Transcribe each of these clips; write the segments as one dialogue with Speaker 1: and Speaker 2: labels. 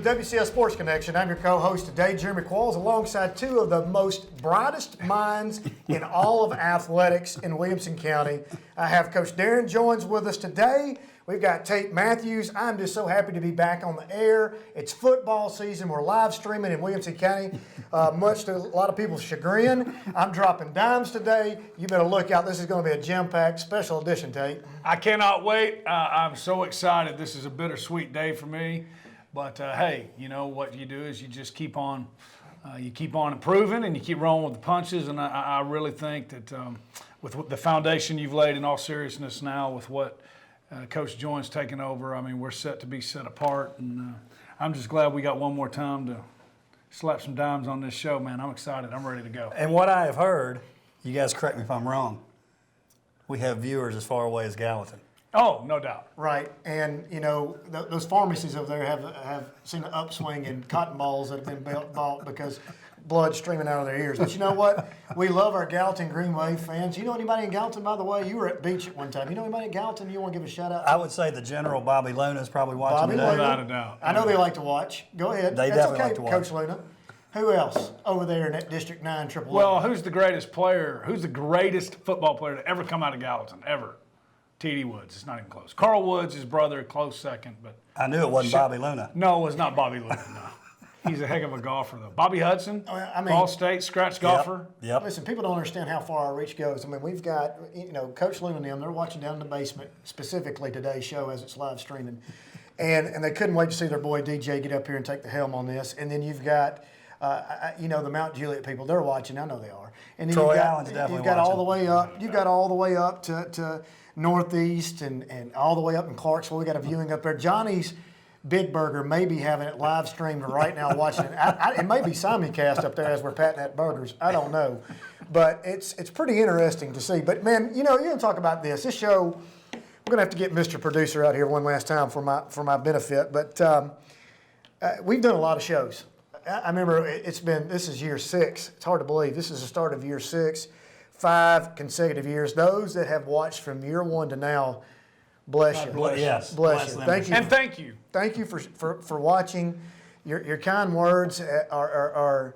Speaker 1: with WCS Sports Connection. I'm your co-host today, Jeremy Qualls, alongside two of the most brightest minds in all of athletics in Williamson County. I have Coach Darrin joins with us today. We've got Tate Mathews. I'm just so happy to be back on the air. It's football season. We're live streaming in Williamson County, much to a lot of people's chagrin. I'm dropping dimes today. You better look out. This is going to be a jam-packed special edition, Tate.
Speaker 2: I cannot wait. I'm so excited. This is a bittersweet day for me. But, hey, you know what you do is you just keep on improving and you keep rolling with the punches. And I really think that with the foundation you've laid in all seriousness now with what Coach Joyne's taking over, I mean, we're set to be set apart. And I'm just glad we got one more time to slap some dimes on this show, man. I'm excited. I'm ready to go.
Speaker 3: And what I have heard, you guys correct me if I'm wrong, we have viewers as far away as Gallatin.
Speaker 2: Oh, no doubt.
Speaker 1: Right, and you know those pharmacies over there have seen an upswing in cotton balls that have been bought because blood streaming out of their ears. But you know what? We love our Gallatin Green Wave fans. You know anybody in Gallatin, by the way? You were at Beach at one time. You know anybody in Gallatin you want to give a shout out to?
Speaker 3: I would say the General Bobby Luna is probably watching
Speaker 1: Bobby
Speaker 3: today.
Speaker 1: Luna.
Speaker 2: Without a doubt.
Speaker 1: I know they like to watch. Go ahead.
Speaker 3: They
Speaker 1: That's
Speaker 3: definitely
Speaker 1: okay,
Speaker 3: like to watch.
Speaker 1: Coach Luna. Who else over there in that District 9 Triple A?
Speaker 2: Well, who's the greatest player? Who's the greatest football player to ever come out of Gallatin, ever? T.D. Woods. It's not even close. Carl Woods, his brother, close second. But
Speaker 3: I knew it wasn't Bobby Luna.
Speaker 2: No, it was not Bobby Luna, no. He's a heck of a golfer, though. Bobby Hudson,
Speaker 1: I mean,
Speaker 2: Ball State, scratch golfer.
Speaker 3: Yep.
Speaker 1: Listen, people don't understand how far our reach goes. I mean, we've got, Coach Luna and them, they're watching down in the basement, specifically today's show as it's live streaming. And they couldn't wait to see their boy DJ get up here and take the helm on this. And then you've got, the Mount Juliet people, they're watching. I know they are. And then
Speaker 3: Troy Allen's definitely
Speaker 1: you've got
Speaker 3: watching.
Speaker 1: all the way up. You've got all the way up to Northeast and all the way up in Clarksville. We got a viewing up there. Johnny's Big Burger may be having it live streamed right now watching it. It may be simulcast up there as we're patting at burgers. I don't know. But it's pretty interesting to see. But, man, you're going to talk about this. This show, we're going to have to get Mr. Producer out here one last time for my benefit. But we've done a lot of shows. I remember this is year 6. It's hard to believe. This is the start of year 6, 5 consecutive years. Those that have watched from year 1 to now, bless you.
Speaker 3: Yes.
Speaker 1: Bless you. Thank you.
Speaker 2: And thank you.
Speaker 1: Thank you for watching. Your kind words are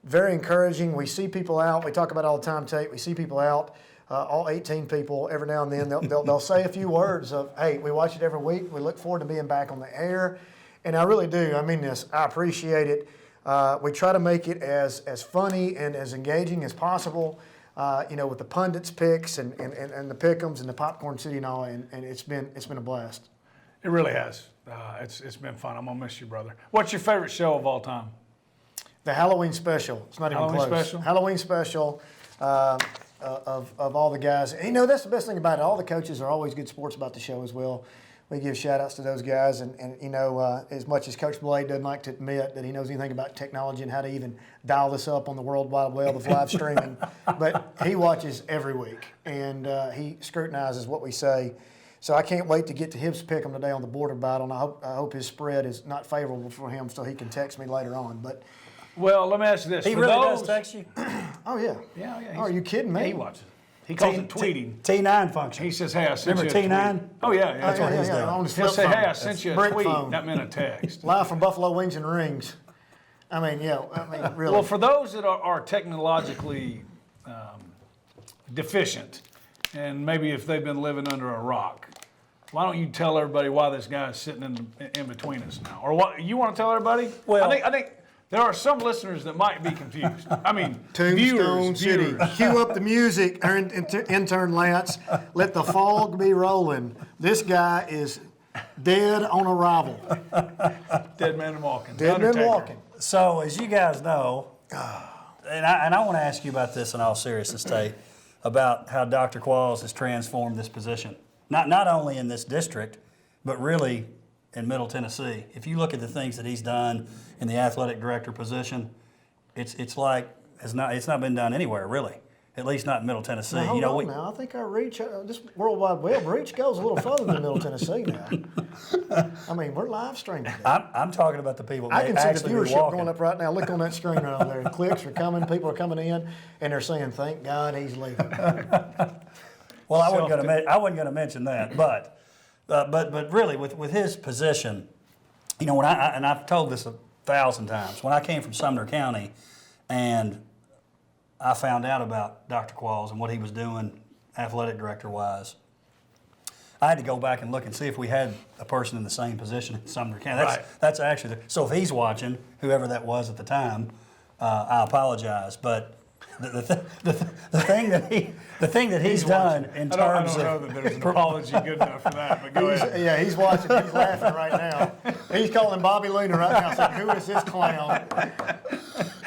Speaker 1: very encouraging. We see people out. We talk about it all the time, Tate. We see people out, all 18 people, every now and then. They'll say a few words of, hey, we watch it every week. We look forward to being back on the air. And I really do. I mean this. I appreciate it. We try to make it as funny and as engaging as possible, with the pundits' picks and the pick'ems and the Popcorn City and all, and it's been a blast.
Speaker 2: It really has. It's been fun. I'm going to miss you, brother. What's your favorite show of all time?
Speaker 1: The Halloween special. It's not even
Speaker 2: Halloween
Speaker 1: close.
Speaker 2: special?
Speaker 1: Halloween special of all the guys. And, that's the best thing about it. All the coaches are always good sports about the show as well. We give shout-outs to those guys. And as much as Coach Blade doesn't like to admit that he knows anything about technology and how to even dial this up on the World Wide Web of live streaming, but he watches every week, and he scrutinizes what we say. So I can't wait to get to his pick 'em today on the border battle, and I hope his spread is not favorable for him so he can text me later on. But
Speaker 2: Well, let me ask you this.
Speaker 3: He
Speaker 2: For
Speaker 3: really
Speaker 2: those,
Speaker 3: does text you?
Speaker 1: oh, yeah.
Speaker 2: Yeah.
Speaker 1: Oh, are you kidding me?
Speaker 2: He watches. He calls it tweeting.
Speaker 3: T9 function.
Speaker 2: He says, hey, I sent
Speaker 3: Remember
Speaker 2: you a
Speaker 3: T9?
Speaker 2: tweet. Oh, yeah.
Speaker 1: That's
Speaker 3: what he's doing.
Speaker 1: On his
Speaker 2: He'll
Speaker 1: flip
Speaker 2: say,
Speaker 1: phone.
Speaker 2: hey, I sent you a
Speaker 1: Brick
Speaker 2: tweet.
Speaker 1: phone.
Speaker 2: That meant a text.
Speaker 1: Live from Buffalo Wings and Rings. I mean, really.
Speaker 2: Well, for those that are technologically deficient, and maybe if they've been living under a rock, why don't you tell everybody why this guy is sitting in between us now? Or what you want to tell everybody?
Speaker 3: Well,
Speaker 2: I think there are some listeners that might be confused. I mean,
Speaker 1: Tombstone City.
Speaker 2: viewers.
Speaker 1: Cue up the music, intern Lance. Let the fog be rolling. This guy is dead on arrival.
Speaker 2: Dead man walking.
Speaker 1: Dead man
Speaker 2: Undertaker.
Speaker 1: walking.
Speaker 3: So, as you guys know, and I want to ask you about this in all seriousness, Tate, about how Dr. Qualls has transformed this position. Not only in this district, but really in Middle Tennessee. If you look at the things that he's done in the athletic director position, it's like it's not been done anywhere really. At least not in Middle Tennessee.
Speaker 1: Now, hold on now. I think our reach, this World Wide Web reach goes a little further than Middle Tennessee now. I mean, we're live streaming.
Speaker 3: I'm talking about the people
Speaker 1: I
Speaker 3: that
Speaker 1: can see the
Speaker 3: actually be
Speaker 1: viewership
Speaker 3: walking.
Speaker 1: going up right now. Look on that screen right over there. Clicks are coming. People are coming in, and they're saying, "Thank God he's leaving."
Speaker 3: Well, I wasn't going to mention that, but really with his position, You know, and I've told this 1,000 times, when I came from Sumner County and I found out about Dr. Qualls and what he was doing athletic director-wise, I had to go back and look and see if we had a person in the same position in Sumner County. That's actually, so if he's watching, whoever that was at the time, I apologize. But the thing that he's done in terms of,
Speaker 2: I don't know that there's an apology good enough for that, but go ahead.
Speaker 1: Yeah, he's watching. He's laughing right now. He's calling Bobby Luna right now saying, who is this clown?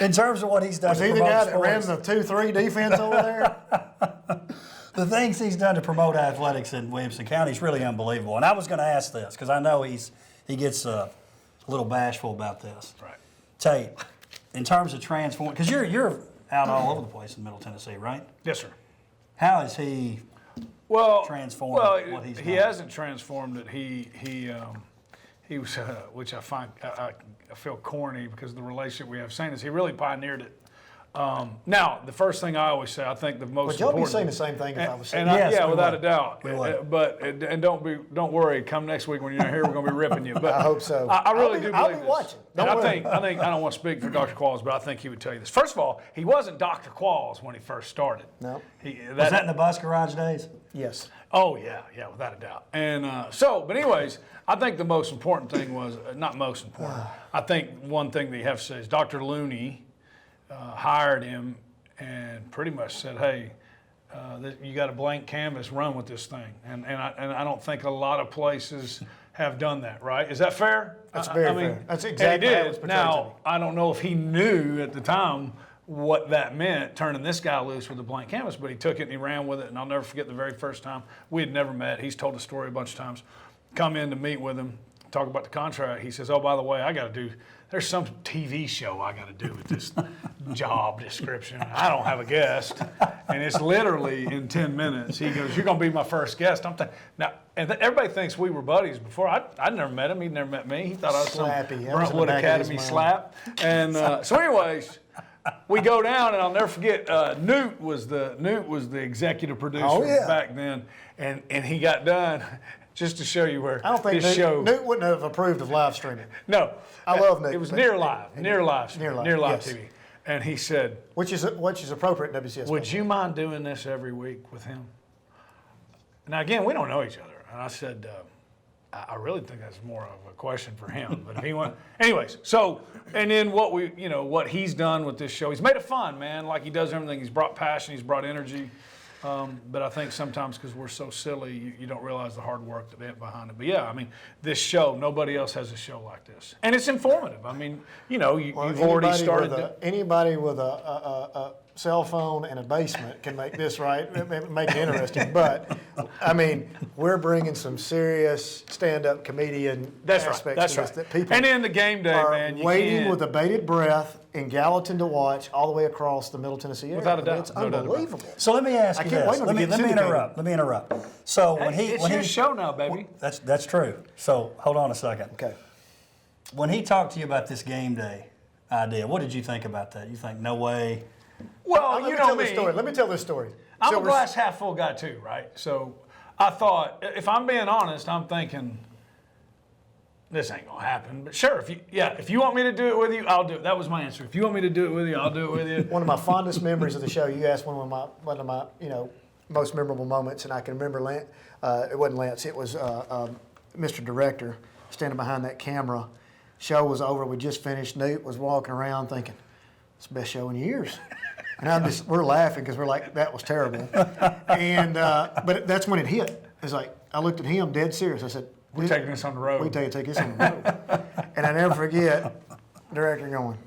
Speaker 3: in terms of what he's done
Speaker 1: Was
Speaker 3: to
Speaker 1: he the
Speaker 3: promote
Speaker 1: guy that ran
Speaker 3: sports,
Speaker 1: the 2-3 defense over there?
Speaker 3: the things he's done to promote athletics in Williamson County is really unbelievable. And I was going to ask this because I know he gets a little bashful about this.
Speaker 2: Right.
Speaker 3: Tate, in terms of transforming, because you're out all over the place in Middle Tennessee, right?
Speaker 2: Yes, sir.
Speaker 3: How has he transformed what he's done?
Speaker 2: He hasn't transformed it. He was, which I find I feel corny because of the relationship we have. Saying is he really pioneered it. Now, the first thing I always say, I think the most
Speaker 1: Would y'all be
Speaker 2: important.
Speaker 1: saying the same thing if I was saying?
Speaker 3: Yes,
Speaker 2: yeah,
Speaker 3: we
Speaker 2: without
Speaker 3: would.
Speaker 2: a doubt.
Speaker 3: We would.
Speaker 2: But don't worry. Come next week when you're not here, we're going to be ripping you. But
Speaker 1: I hope so.
Speaker 2: I really do
Speaker 1: I'll
Speaker 2: believe
Speaker 1: be
Speaker 2: this.
Speaker 1: watching.
Speaker 2: And
Speaker 1: Don't
Speaker 2: I
Speaker 1: worry.
Speaker 2: think I don't want to speak for Dr. Qualls, but I think he would tell you this. First of all, he wasn't Dr. Qualls when he first started.
Speaker 1: No.
Speaker 3: Was that in the bus garage days?
Speaker 1: Yes.
Speaker 2: Oh, yeah, without a doubt. And but anyways, I think the most important thing was, not most important, I think one thing that you have to say is Dr. Looney hired him and pretty much said, hey, you got a blank canvas, run with this thing. And I don't think a lot of places have done that, right? Is that fair?
Speaker 1: That's very fair. That's exactly
Speaker 2: and he
Speaker 1: how it
Speaker 2: did.
Speaker 1: was portrayed to me.
Speaker 2: Now, I don't know if he knew at the time what that meant, turning this guy loose with a blank canvas, but he took it and he ran with it. And I'll never forget the very first time. We had never met. He's told the story a bunch of times. Come in to meet with him, talk about the contract. He says, oh, by the way, there's some TV show I got to do with this job description. I don't have a guest. And it's literally in 10 minutes. He goes, you're going to be my first guest. I'm thinking, now, everybody thinks we were buddies before. I'd never met him. He'd never met me. He thought I was some
Speaker 1: Slappy. That was in the
Speaker 2: Brentwood
Speaker 1: back of his
Speaker 2: Academy
Speaker 1: mind.
Speaker 2: slap. And so anyways, we go down, and I'll never forget, Newt was the executive producer
Speaker 1: Oh, yeah.
Speaker 2: back then. And he got done. Just to show you where
Speaker 1: I don't think
Speaker 2: this show.
Speaker 1: Newt wouldn't have approved of live streaming,
Speaker 2: No,
Speaker 1: I love Newt,
Speaker 2: It was
Speaker 1: but-
Speaker 2: near live
Speaker 1: Near live, yes.
Speaker 2: TV. And he said,
Speaker 1: which is appropriate in WCS.
Speaker 2: "Would you mind doing this every week with him?" Now again, we don't know each other, and I said, "I really think that's more of a question for him." But if he went, anyways. So, and then what he's done with this show, he's made it fun, man. Like he does everything. He's brought passion. He's brought energy. But I think sometimes because we're so silly, you don't realize the hard work that went behind it. But yeah, I mean, this show, nobody else has a show like this. And it's informative. I mean, you've already started.
Speaker 1: Anybody with a cell phone and a basement can make this make it interesting. But, I mean, we're bringing some serious stand-up comedian aspects
Speaker 2: That's
Speaker 1: to this
Speaker 2: right.
Speaker 1: that people
Speaker 2: And in the game day,
Speaker 1: are
Speaker 2: man, you
Speaker 1: waiting
Speaker 2: can't.
Speaker 1: with a bated breath in Gallatin to watch all the way across the Middle Tennessee area.
Speaker 2: Without a
Speaker 1: I mean,
Speaker 2: doubt.
Speaker 1: it's
Speaker 2: No doubt about it.
Speaker 1: unbelievable.
Speaker 3: So let me ask
Speaker 1: I
Speaker 3: you
Speaker 1: can't
Speaker 3: this.
Speaker 1: wait till
Speaker 3: Let
Speaker 1: it
Speaker 3: me
Speaker 1: gets syndicated.
Speaker 3: Let me interrupt. So
Speaker 2: It's your show now, baby.
Speaker 3: That's true. So hold on a second.
Speaker 1: Okay.
Speaker 3: When he talked to you about this game day idea, what did you think about that? You think, no way?
Speaker 2: Well,
Speaker 1: Let
Speaker 2: you
Speaker 1: me
Speaker 2: know
Speaker 1: tell
Speaker 2: me.
Speaker 1: this story. Let me tell this story.
Speaker 2: I'm
Speaker 1: So
Speaker 2: a
Speaker 1: we're-
Speaker 2: glass half full guy too, right? So I thought, if I'm being honest, I'm thinking, this ain't gonna happen. But sure, if you want me to do it with you, I'll do it. That was my answer. If you want me to do it with you, I'll do it with you.
Speaker 1: One of my fondest memories of the show. You asked one of my most memorable moments, and I can remember Lance. It wasn't Lance. It was Mr. Director standing behind that camera. Show was over. We just finished. Newt was walking around thinking, "It's the best show in years." And we're laughing because we're like, "That was terrible." And but that's when it hit. It's like I looked at him, dead serious. I said,
Speaker 2: We're taking this on the road.
Speaker 1: We take this on the road. And I never forget, director going,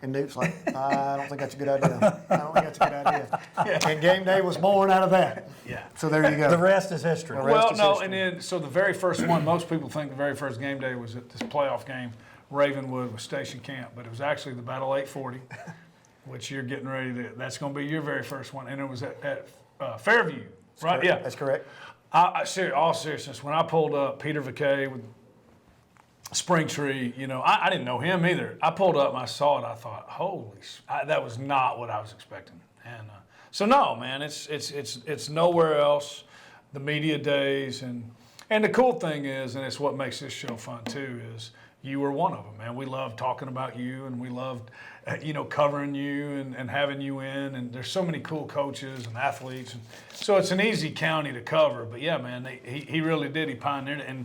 Speaker 1: and Newt's like, I don't think that's a good idea. I don't think that's a good idea. And game day was born out of that.
Speaker 2: Yeah.
Speaker 1: So there you go.
Speaker 3: The rest is history.
Speaker 2: Well,
Speaker 1: is
Speaker 2: no,
Speaker 1: history.
Speaker 2: and then so the very first one, most people think the very first game day was at this playoff game, Ravenwood with Station Camp, but it was actually the Battle 840, which you're getting ready to. That's going to be your very first one, and it was at Fairview, right?
Speaker 1: Correct.
Speaker 2: Yeah,
Speaker 1: That's correct.
Speaker 2: All seriousness, when I pulled up Peter McKay with Springtree, I didn't know him either. I pulled up and I saw it. I thought, that was not what I was expecting. And so no, man, it's nowhere else. The media days, and And the cool thing is, and it's what makes this show fun too, is you were one of them, man. We loved talking about you, and we loved, covering you and having you in. And there's so many cool coaches and athletes, and so it's an easy county to cover. But yeah, man, he really did. He pioneered it,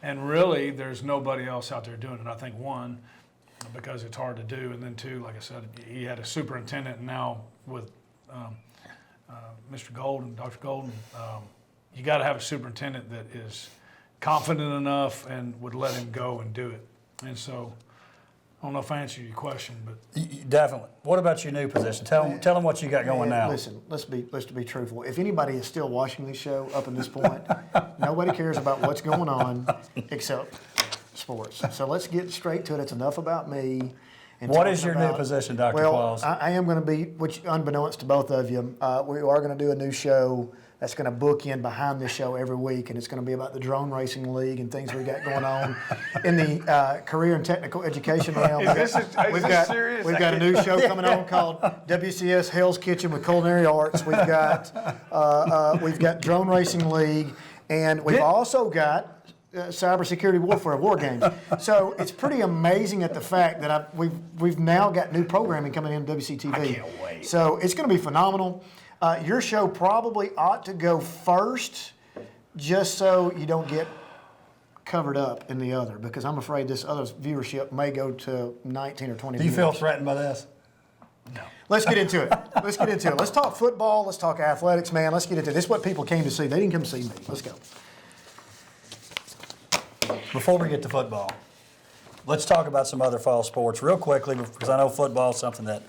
Speaker 2: and really, there's nobody else out there doing it. I think one, because it's hard to do, and then two, like I said, he had a superintendent, and now with Mr. Golden, Dr. Golden. You got to have a superintendent that is confident enough and would let him go and do it. And so, I don't know if I answered your question, but
Speaker 3: Definitely. What about your new position? Tell them what you got going now.
Speaker 1: Listen, let's be truthful. If anybody is still watching this show up at this point, nobody cares about what's going on except sports. So let's get straight to it. It's enough about me. And
Speaker 3: What is your new position, Dr.
Speaker 1: Well,
Speaker 3: Qualls?
Speaker 1: I am going to be, which unbeknownst to both of you, we are going to do a new show that's going to book in behind this show every week, and it's going to be about the drone racing league and things we got going on in the career and technical education realm. We've got a new show coming on called WCS Hell's Kitchen with Culinary Arts. We've got drone racing league, and we've also got cybersecurity warfare war games. So it's pretty amazing at the fact that we've now got new programming coming in WCTV.
Speaker 2: I can't wait.
Speaker 1: So it's going to be phenomenal. Your show probably ought to go first, just so you don't get covered up in the other, because I'm afraid this other viewership may go to 19 or 20
Speaker 3: Do you
Speaker 1: viewers.
Speaker 3: feel threatened by this?
Speaker 2: no.
Speaker 1: Let's get into it. Let's talk football. Let's talk athletics, man. Let's get into it. This is what people came to see. They didn't come see me. Let's go.
Speaker 3: Before we get to football, let's talk about some other fall sports real quickly, because I know football is something that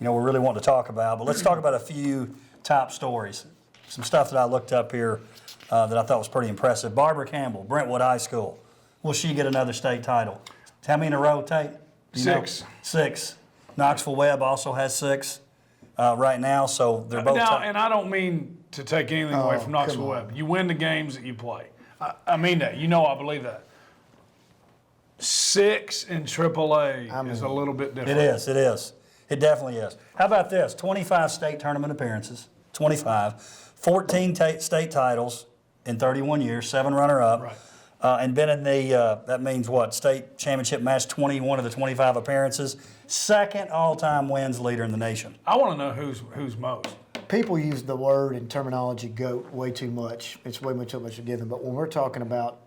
Speaker 3: we really want to talk about. But let's talk about a few top stories, some stuff that I looked up here that I thought was pretty impressive. Barbara Campbell, Brentwood High School. Will she get another state title? How many in a row, Tate? Do you know?
Speaker 2: 6.
Speaker 3: 6. Knoxville Webb also has 6 right now, so they're both.
Speaker 2: Now, and I don't mean to take anything away from Knoxville
Speaker 1: come on.
Speaker 2: Webb. You win the games that you play. I mean that. I believe that. 6 in AAA is a little bit different.
Speaker 3: It is. It definitely is. How about this? 25 state tournament appearances, 25, 14 state titles in 31 years, 7 runner-up,
Speaker 2: Right.
Speaker 3: And been in the, that means what, state championship match 21 of the 25 appearances, second all-time wins leader in the nation.
Speaker 2: I want to know who's most.
Speaker 1: People use the word and terminology GOAT way too much. It's way too much a given. But when we're talking about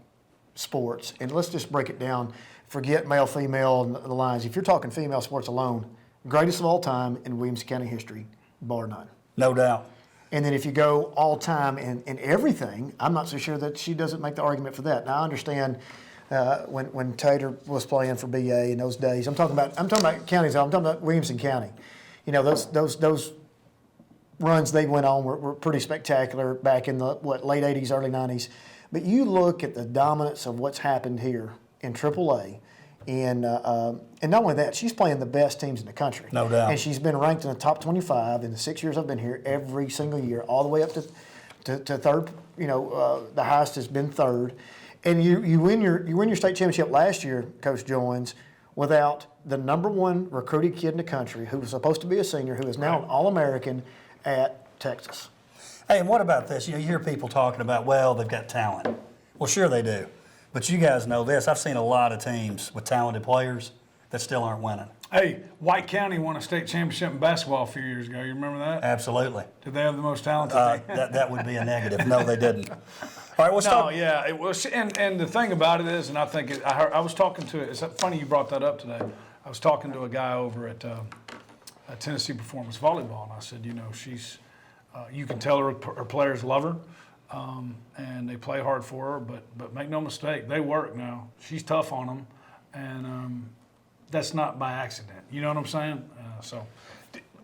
Speaker 1: sports, and let's just break it down, forget male, female, and the lines. If you're talking female sports alone, greatest of all time in Williamson County history, bar none.
Speaker 3: No doubt.
Speaker 1: And then if you go all time in everything, I'm not so sure that she doesn't make the argument for that. Now I understand when Tate was playing for BA in those days. I'm talking about counties. I'm talking about Williamson County. Those runs they went on were pretty spectacular back in the late 80s, early 90s. But you look at the dominance of what's happened here in AAA, and not only that, she's playing the best teams in the country.
Speaker 3: No doubt.
Speaker 1: And she's been ranked in the top 25 in the 6 years I've been here every single year, all the way up to third. The highest has been third. And you win your state championship last year, Coach Joins, without the number 1 recruited kid in the country, who was supposed to be a senior, who is now an All-American at Texas.
Speaker 3: Hey, and what about this? You hear people talking about, well, they've got talent. Well, sure they do. But you guys know this. I've seen a lot of teams with talented players that still aren't winning.
Speaker 2: Hey, White County won a state championship in basketball a few years ago. You remember that?
Speaker 3: Absolutely.
Speaker 2: Did they have the most talented team?
Speaker 3: That would be a negative. No, they didn't. All right, let's talk.
Speaker 2: Yeah, it was. And the thing about it is, and I think I was talking to. It's funny you brought that up today. I was talking to a guy over at Tennessee Performance Volleyball, and I said, she's. You can tell her players love her, and they play hard for her. But make no mistake, they work now. She's tough on them, and that's not by accident. You know what I'm saying?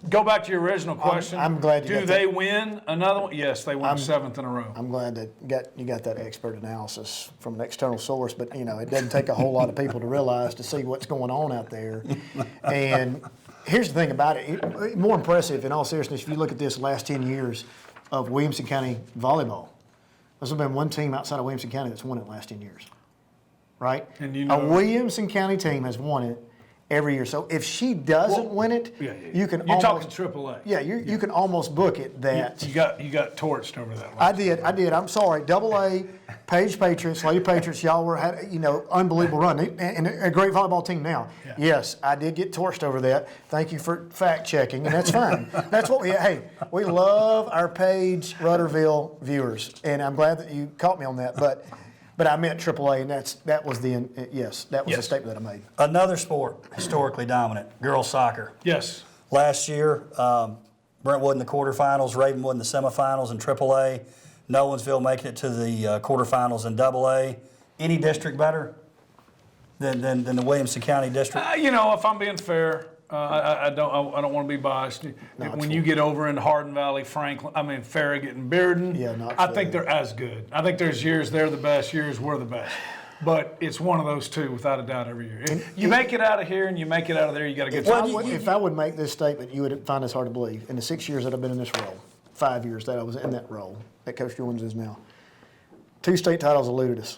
Speaker 2: Go back to your original question.
Speaker 1: I'm glad you
Speaker 2: do
Speaker 1: got
Speaker 2: they
Speaker 1: that.
Speaker 2: win another one? Yes, they won 7th in a row.
Speaker 1: I'm glad that you got that expert analysis from an external source, but it doesn't take a whole lot of people to realize to see what's going on out there. And here's the thing about it. More impressive, in all seriousness, if you look at this last 10 years of Williamson County volleyball, there's been one team outside of Williamson County that's won it the last 10 years, right?
Speaker 2: And
Speaker 1: a Williamson County team has won it every year. So if she doesn't win it, you can
Speaker 2: You're
Speaker 1: almost
Speaker 2: talking AAA.
Speaker 1: Yeah, you can almost book it that.
Speaker 2: You got torched over that.
Speaker 1: I did. I'm sorry. AA, Paige Patriots, Lady Patriots, y'all had unbelievable run and a great volleyball team now.
Speaker 2: Yeah.
Speaker 1: Yes, I did get torched over that. Thank you for fact checking, and that's fine. That's what we love our Paige Rudderville viewers, and I'm glad that you caught me on that. But I meant AAA, and that was the statement that I made.
Speaker 3: Another sport historically dominant, girls soccer.
Speaker 2: Yes.
Speaker 3: Last year, Brentwood in the quarterfinals, Ravenwood in the semifinals in AAA, Nolensville making it to the quarterfinals in AA. Any district better than the Williamson County district?
Speaker 2: If I'm being fair, I don't want to be biased. When you get over into Hardin Valley, Farragut and Bearden, I think they're as good. I think there's years they're the best, years we're the best. But it's one of those two, without a doubt, every year. If you make it out of here and you make it out of there, you got to get.
Speaker 1: If I would make this statement, you would find this hard to believe. In the 6 years that I've been in this role, 5 years that I was in that role, that Coach Jones is now, 2 state titles eluded us.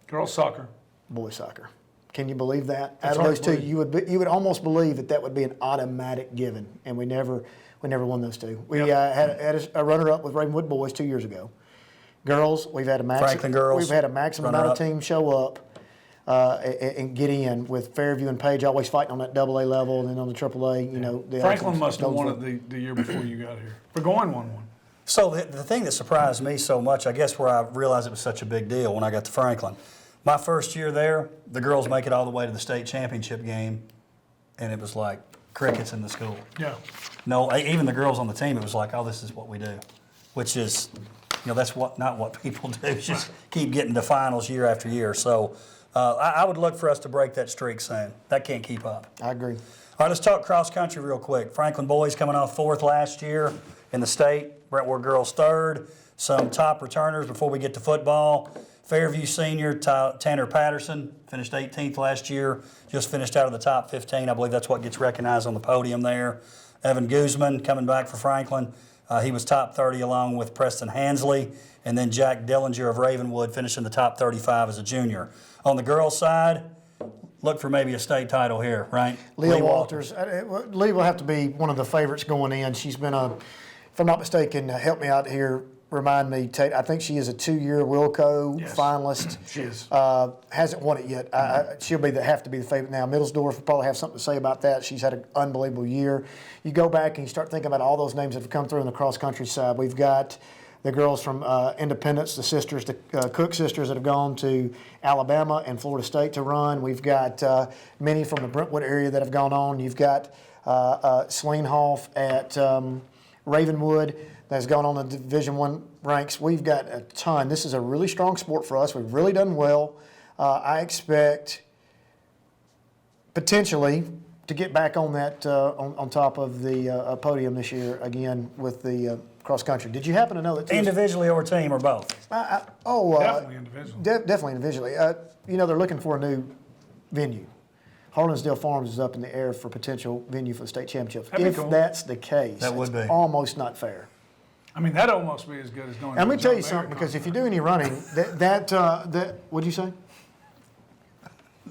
Speaker 2: Girls soccer,
Speaker 1: boys soccer. Can you believe that?
Speaker 2: That's
Speaker 1: out of those
Speaker 2: hard
Speaker 1: two,
Speaker 2: to
Speaker 1: you would almost believe that would be an automatic given, and we never won those two. We had a runner-up with Ravenwood boys 2 years ago. Girls, we've had a
Speaker 3: Franklin girls,
Speaker 1: we've had a maximum amount of teams show up and get in, with Fairview and Paige always fighting on that AA level, and then on the AAA.
Speaker 2: Franklin must have won it the year before you got here. Burgoyne won one.
Speaker 3: So the thing that surprised me so much, I guess where I realized it was such a big deal when I got to Franklin, my first year there, the girls make it all the way to the state championship game, and it was like crickets in the school.
Speaker 2: Yeah.
Speaker 3: No, even the girls on the team, it was like, oh, this is what we do, which is, that's not what people do. Just keep getting to finals year after year. So I would look for us to break that streak soon. That can't keep up.
Speaker 1: I agree.
Speaker 3: All right, let's talk cross country real quick. Franklin boys coming off 4th last year in the state. Brentwood girls 3rd. Some top returners before we get to football. Fairview senior Tanner Patterson finished 18th last year. Just finished out of the top 15. I believe that's what gets recognized on the podium there. Evan Guzman coming back for Franklin. He was top 30 along with Preston Hansley. And then Jack Dillinger of Ravenwood finished in the top 35 as a junior. On the girls' side, look for maybe a state title here, right?
Speaker 1: Leah Walters. Lee will have to be one of the favorites going in. She's been if I'm not mistaken, help me out here, remind me, Tate, I think she is a 2-year WILLCO finalist.
Speaker 2: She is.
Speaker 1: Hasn't won it yet. She'll have to be the favorite now. Middlesdorf will probably have something to say about that. She's had an unbelievable year. You go back and you start thinking about all those names that have come through on the cross-country side. We've got the girls from Independence, the sisters, the Cook sisters that have gone to Alabama and Florida State to run. We've got many from the Brentwood area that have gone on. You've got Sleenhoff at Ravenwood that's gone on the Division I ranks. We've got a ton. This is a really strong sport for us. We've really done well. I expect potentially to get back on that on top of the podium this year again with the cross country. Did you happen to know that?
Speaker 3: Individually or team or both?
Speaker 2: Definitely individually.
Speaker 1: Definitely individually. They're looking for a new venue. Harlansdale Farms is up in the air for potential venue for the state championships.
Speaker 2: That'd be
Speaker 1: If
Speaker 2: cool.
Speaker 1: that's the case,
Speaker 3: That would be
Speaker 1: almost not fair.
Speaker 2: That'd almost be as good as going.
Speaker 1: Let me tell you something, because if you do any running, what'd you say?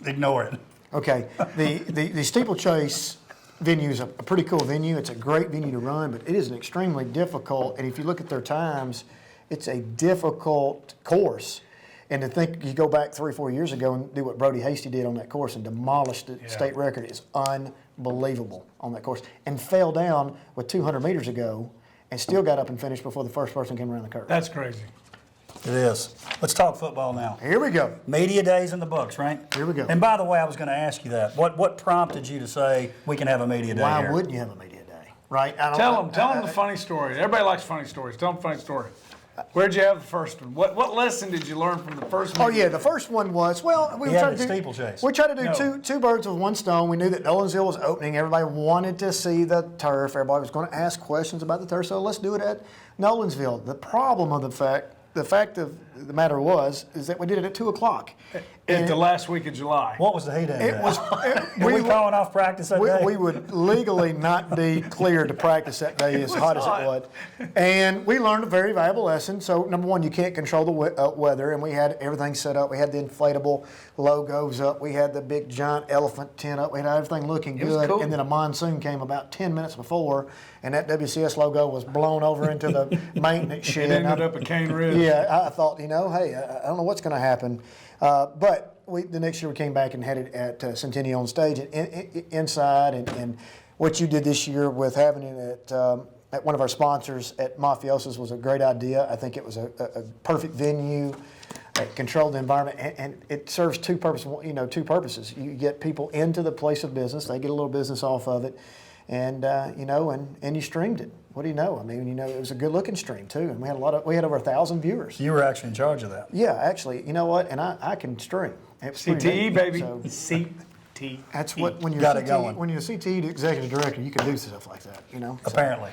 Speaker 3: Ignore it.
Speaker 1: Okay, the steeplechase venue is a pretty cool venue. It's a great venue to run, but it is an extremely difficult, and if you look at their times, it's a difficult course. And to think you go back 3 or 4 years ago and do what Brody Hasty did on that course and demolished the state record is unbelievable on that course. And fell down with 200 meters ago and still got up and finished before the first person came around the curve.
Speaker 2: That's crazy.
Speaker 3: It is. Let's talk football now.
Speaker 1: Here we go.
Speaker 3: Media days in the books, right?
Speaker 1: Here we go.
Speaker 3: And by the way, I was going to ask you that. What prompted you to say we can have a media day
Speaker 1: Why
Speaker 3: here?
Speaker 1: wouldn't you have a media day? Right?
Speaker 2: Tell them the funny story. Everybody likes funny stories. Tell them a funny story. Where'd you have the first one? What lesson did you learn from the first one?
Speaker 1: Oh yeah, the first one was we were
Speaker 3: had
Speaker 1: trying
Speaker 3: the
Speaker 1: to do
Speaker 3: steeplechase.
Speaker 1: We tried to do two birds with one stone. We knew that Nolensville was opening. Everybody wanted to see the turf. Everybody was going to ask questions about the turf. So let's do it at Nolensville. The problem of the fact of the matter is that we did it at 2:00,
Speaker 2: At the last week of July.
Speaker 3: What was the heat index?
Speaker 1: It was.
Speaker 3: Were we calling off practice that day?
Speaker 1: We would legally not be cleared to practice that day as hot as it was. And we learned a very valuable lesson. So, number one, you can't control the weather. And we had everything set up. We had the inflatable logos up. We had the big giant elephant tent up. We had everything looking good.
Speaker 2: Cool.
Speaker 1: And then a monsoon came about 10 minutes before. And that WCS logo was blown over into the maintenance shed.
Speaker 2: It ended up at Cane Ridge.
Speaker 1: Yeah, I thought, hey, I don't know what's going to happen. But the next year we came back and had it at Centennial on stage and inside. And what you did this year with having it at one of our sponsors at Mathews was a great idea. I think it was a perfect venue. It controlled the environment, and it serves two purposes. You get people into the place of business; they get a little business off of it, and you streamed it. What do you know? I mean, it was a good-looking stream too, and we had over 1,000 viewers.
Speaker 3: You were actually in charge of that.
Speaker 1: Yeah, actually, you know what? And I can stream.
Speaker 2: CTE, baby.
Speaker 1: So
Speaker 2: CTE.
Speaker 1: that's what when you're
Speaker 3: Got it
Speaker 1: CTE,
Speaker 3: going.
Speaker 1: when you're a CTE executive director, you can do stuff like that. So,
Speaker 3: Apparently.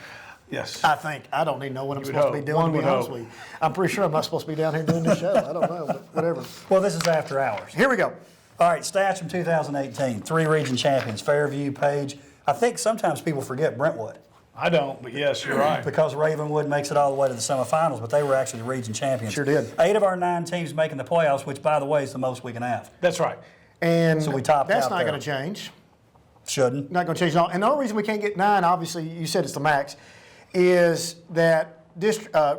Speaker 2: Yes.
Speaker 1: I think I don't even know what I'm
Speaker 2: would
Speaker 1: supposed to be
Speaker 2: hope.
Speaker 1: doing.
Speaker 2: One
Speaker 1: To be
Speaker 2: would
Speaker 1: honest
Speaker 2: hope.
Speaker 1: with you, I'm pretty sure I'm not supposed to be down here doing this show. I don't know, but whatever.
Speaker 3: Well, this is after hours.
Speaker 1: Here we go.
Speaker 3: All right, stats from 2018. 3 region champions, Fairview, Paige. I think sometimes people forget Brentwood
Speaker 2: I don't, but yes, you're right.
Speaker 3: because Ravenwood makes it all the way to the semifinals, but they were actually the region champions.
Speaker 1: Sure did.
Speaker 3: 8 of our 9 teams making the playoffs, which, by the way, is the most we can have.
Speaker 2: That's right.
Speaker 1: And
Speaker 3: So we topped
Speaker 1: that's
Speaker 3: out
Speaker 1: not
Speaker 3: there.
Speaker 1: going to change.
Speaker 3: Shouldn't.
Speaker 1: Not going to change at all. And the only reason we can't get 9, obviously, you said it's the max, is that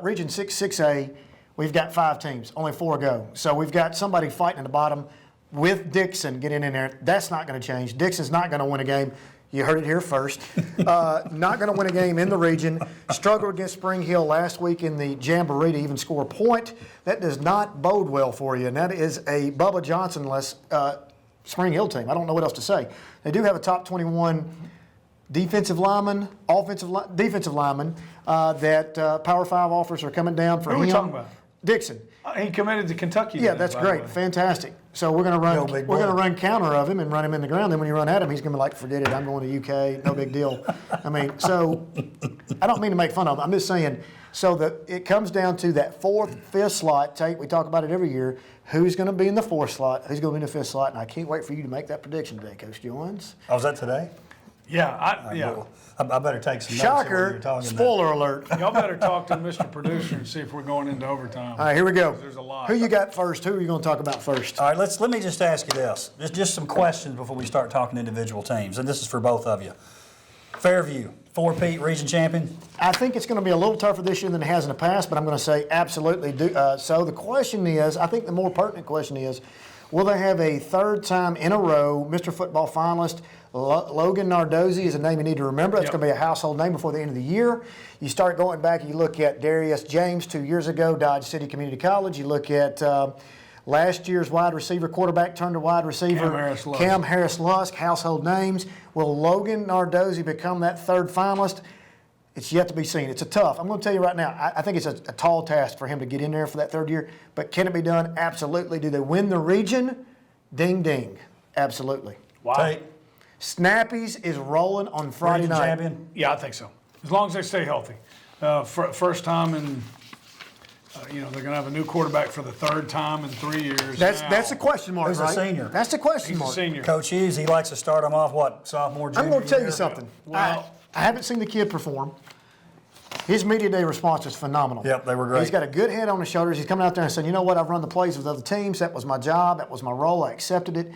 Speaker 1: Region 6A, we've got 5 teams, only 4 go. So we've got somebody fighting at the bottom with Dixon getting in there. That's not going to change. Dixon's not going to win a game. You heard it here first. Not going to win a game in the region. Struggled against Spring Hill last week in the Jamboree to even score a point. That does not bode well for you. And that is a Bubba Johnson-less Spring Hill team. I don't know what else to say. They do have a top 21 defensive lineman, defensive lineman that Power 5 offers are coming down for
Speaker 2: Who are
Speaker 1: him.
Speaker 2: we talking about?
Speaker 1: Dixon.
Speaker 2: He committed to Kentucky.
Speaker 1: Yeah,
Speaker 2: then,
Speaker 1: that's
Speaker 2: by the
Speaker 1: great.
Speaker 2: way.
Speaker 1: Fantastic. So we're going to run counter of him and run him in the ground. Then when you run at him, he's going to be like, forget it. I'm going to UK. No big deal. I mean, so I don't mean to make fun of him. I'm just saying. So it comes down to that 4th, 5th slot. Tate, we talk about it every year. Who's going to be in the 4th slot? Who's going to be in the 5th slot? And I can't wait for you to make that prediction today, Coach Jones.
Speaker 3: Oh, was that today?
Speaker 2: Yeah,
Speaker 3: Well, I better take some notes. of what
Speaker 1: Shocker.
Speaker 3: you're talking
Speaker 1: Spoiler alert.
Speaker 2: Y'all better talk to Mr. Producer and see if we're going into overtime.
Speaker 1: All right, here we go.
Speaker 2: There's a lot.
Speaker 1: Who you got first? Who are you going to talk about first?
Speaker 3: All right, let me just ask you this. Just some questions before we start talking individual teams, and this is for both of you. Fairview, 4-peat region champion.
Speaker 1: I think it's going to be a little tougher this year than it has in the past, but I'm going to say absolutely do. So the question is, I think the more pertinent question is, will they have a 3rd time in a row Mr. Football finalist? Logan Nardozzi is a name you need to remember. That's
Speaker 2: Yep.
Speaker 1: going to be a household name before the end of the year. You start going back and you look at Darius James 2 years ago, Dodge City Community College. You look at last year's wide receiver, quarterback turned to wide receiver, Cam Harris-Lusk, household names. Will Logan Nardozzi become that 3rd finalist? It's yet to be seen. It's tough. I'm going to tell you right now, I think it's a tall task for him to get in there for that 3rd year. But can it be done? Absolutely. Do they win the region? Ding, ding. Absolutely.
Speaker 2: Wow.
Speaker 3: Tate,
Speaker 1: Snappies is rolling on Friday
Speaker 3: region
Speaker 1: night.
Speaker 3: champion.
Speaker 2: Yeah, I think so. As long as they stay healthy. First time in, they're going to have a new quarterback for the 3rd time in 3 years.
Speaker 1: That's a question mark,
Speaker 3: Who's a
Speaker 1: right?
Speaker 3: senior?
Speaker 1: That's the question
Speaker 2: He's a
Speaker 1: mark.
Speaker 2: senior.
Speaker 3: Coach Hughes, he likes to start them off, sophomore, junior
Speaker 1: I'm going to tell
Speaker 3: year?
Speaker 1: you something.
Speaker 2: Well-
Speaker 1: I haven't seen the kid perform. His media day response was phenomenal.
Speaker 3: Yep, they were great.
Speaker 1: He's got a good head on his shoulders. He's coming out there and saying, you know what, I've run the plays with other teams. That was my job. That was my role. I accepted it.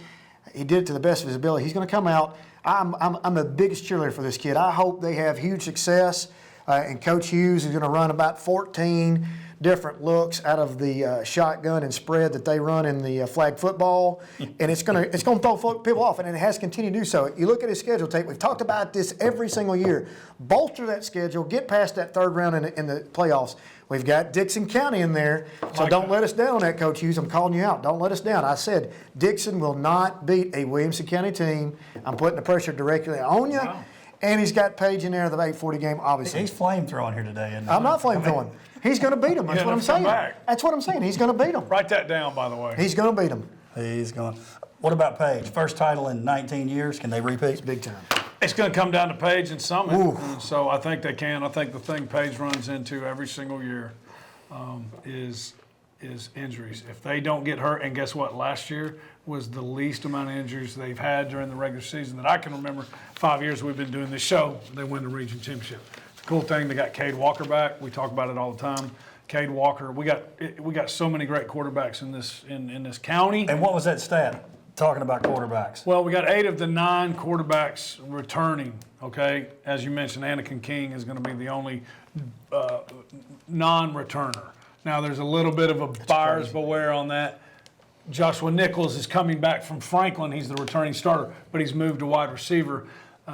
Speaker 1: He did it to the best of his ability. He's going to come out. I'm the biggest cheerleader for this kid. I hope they have huge success. And Coach Hughes is going to run about 14 different looks out of the shotgun and spread that they run in the flag football, and it's going to throw people off, and it has continued to do so. You look at his schedule, Tate. We've talked about this every single year. Bolster that schedule, get past that 3rd round in the playoffs. We've got Dixon County in there, so don't let us down on that, Coach Hughes. I'm calling you out. Don't let us down. I said Dixon will not beat a Williamson County team. I'm putting the pressure directly on you.
Speaker 2: Wow.
Speaker 1: And he's got Paige in there, the 840 game, obviously.
Speaker 3: He's flame throwing here today, isn't he?
Speaker 1: I'm not flame throwing. He's going to beat him. That's what I'm
Speaker 2: let's come
Speaker 1: saying.
Speaker 2: back.
Speaker 1: That's what I'm saying. He's going to beat him.
Speaker 2: Write that down, by the way.
Speaker 1: He's going to beat him.
Speaker 3: He's going. What about Paige? First title in 19 years. Can they repeat?
Speaker 1: Big time.
Speaker 2: It's going to come down to Paige and Summit.
Speaker 1: Ooh.
Speaker 2: And so I think they can. I think the thing Paige runs into every single year is is injuries. If they don't get hurt, and guess what? Last year was the least amount of injuries they've had during the regular season that I can remember. 5 years we've been doing this show, they win the region championship. The cool thing, they got Cade Walker back. We talk about it all the time. Cade Walker, we got so many great quarterbacks in this county.
Speaker 3: And what was that stat? Talking about quarterbacks.
Speaker 2: Well, we got 8 of the 9 quarterbacks returning. Okay, as you mentioned, Anakin King is going to be the only non-returner. Now, there's a little bit of a buyer's beware on that. Joshua Nichols is coming back from Franklin. He's the returning starter, but he's moved to wide receiver,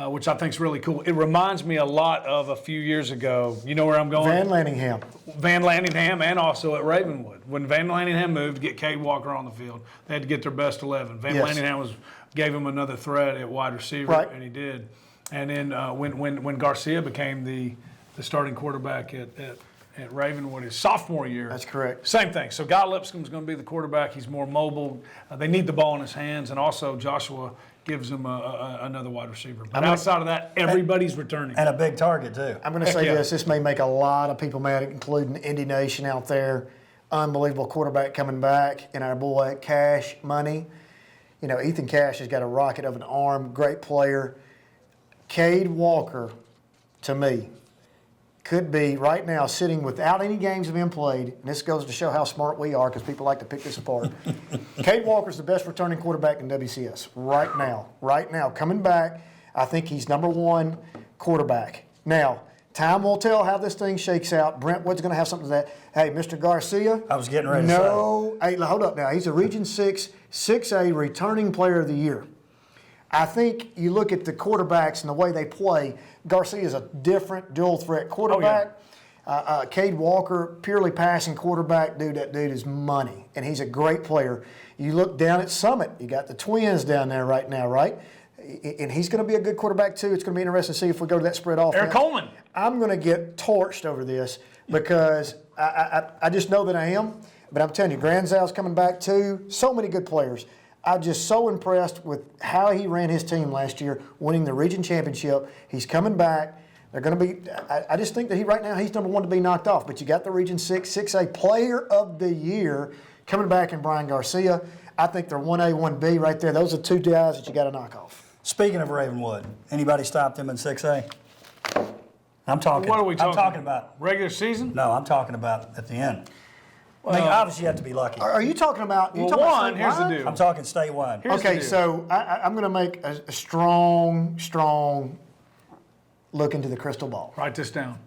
Speaker 2: which I think is really cool. It reminds me a lot of a few years ago. You know where I'm going?
Speaker 1: Van Lanningham.
Speaker 2: Van Lanningham, and also at Ravenwood. When Van Lanningham moved to get Cade Walker on the field, they had to get their best 11. Van Lanningham gave him another threat at wide receiver, and he did. And then when Garcia became the starting quarterback at Ravenwood his sophomore year.
Speaker 1: That's correct.
Speaker 2: Same thing. So Guy Lipscomb's going to be the quarterback. He's more mobile. They need the ball in his hands, and also Joshua gives him another wide receiver. But outside of that, everybody's returning.
Speaker 3: And a big target, too.
Speaker 1: I'm going to say this. This may make a lot of people mad, including Indy Nation out there. Unbelievable quarterback coming back, and our boy Cash Money. You know, Ethan Cash has got a rocket of an arm, great player. Cade Walker, to me, could be right now sitting without any games being played. And this goes to show how smart we are because people like to pick this apart. Cade Walker's the best returning quarterback in WCS right now. Right now, coming back, I think he's #1 quarterback. Now, time will tell how this thing shakes out. Brentwood's going to have something to that. Hey, Mr. Garcia.
Speaker 3: I was getting ready to say.
Speaker 1: Hey, hold up now. He's a Region 6, 6A returning player of the year. I think you look at the quarterbacks and the way they play, Garcia is a different dual threat quarterback. Cade Walker, purely passing quarterback, dude, that dude is money, and he's a great player. You look down at Summit, you got the Twins down there right now, right? And he's going to be a good quarterback too. It's going to be interesting to see if we go to that spread offense.
Speaker 2: Eric Coleman.
Speaker 1: I'm going to get torched over this because I just know that I am. But I'm telling you, Granzow's coming back too. So many good players. I'm just so impressed with how he ran his team last year, winning the region championship. He's coming back. They're going to be. I just think that right now he's #1 to be knocked off. But you got the Region 6, 6A Player of the Year coming back in Brian Garcia. I think they're 1A, 1B right there. Those are 2 guys that you got to knock off.
Speaker 3: Speaking of Ravenwood, anybody stop them in 6A? I'm talking.
Speaker 2: What are we talking?
Speaker 3: I'm talking about
Speaker 2: regular season.
Speaker 3: No, I'm talking about at the end. I mean, obviously you have to be lucky.
Speaker 1: Are you talking about?
Speaker 2: Well,
Speaker 1: talking
Speaker 2: here's the
Speaker 1: statewide?
Speaker 2: deal.
Speaker 3: I'm talking statewide.
Speaker 2: Here's the
Speaker 1: Okay,
Speaker 2: deal.
Speaker 1: so I'm going to make a strong look into the crystal ball.
Speaker 2: Write this down.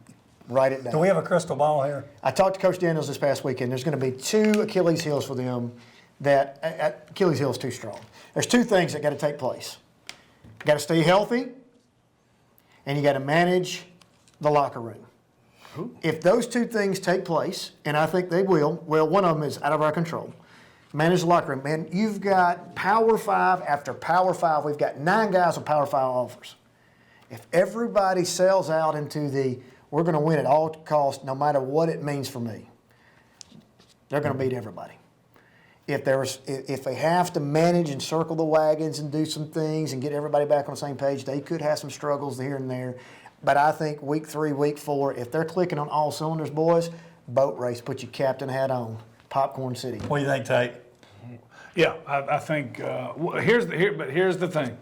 Speaker 1: Write it down.
Speaker 3: Do we have a crystal ball here?
Speaker 1: I talked to Coach Daniels this past weekend. There's going to be 2 Achilles heels for them that Achilles heel is too strong. There's 2 things that got to take place. You got to stay healthy, and you got to manage the locker room. If those 2 things take place, and I think they will, well, one of them is out of our control. Manage the locker room. Man, you've got Power 5 after Power 5. We've got 9 guys with Power 5 offers. If everybody sells out into we're going to win at all costs, no matter what it means for me, they're going to beat everybody. If they have to manage and circle the wagons and do some things and get everybody back on the same page, they could have some struggles here and there. But I think week 3, week 4, if they're clicking on all cylinders, boys, boat race, put your captain hat on, Popcorn City.
Speaker 3: What do you think, Tate?
Speaker 2: Yeah, I think here's the thing.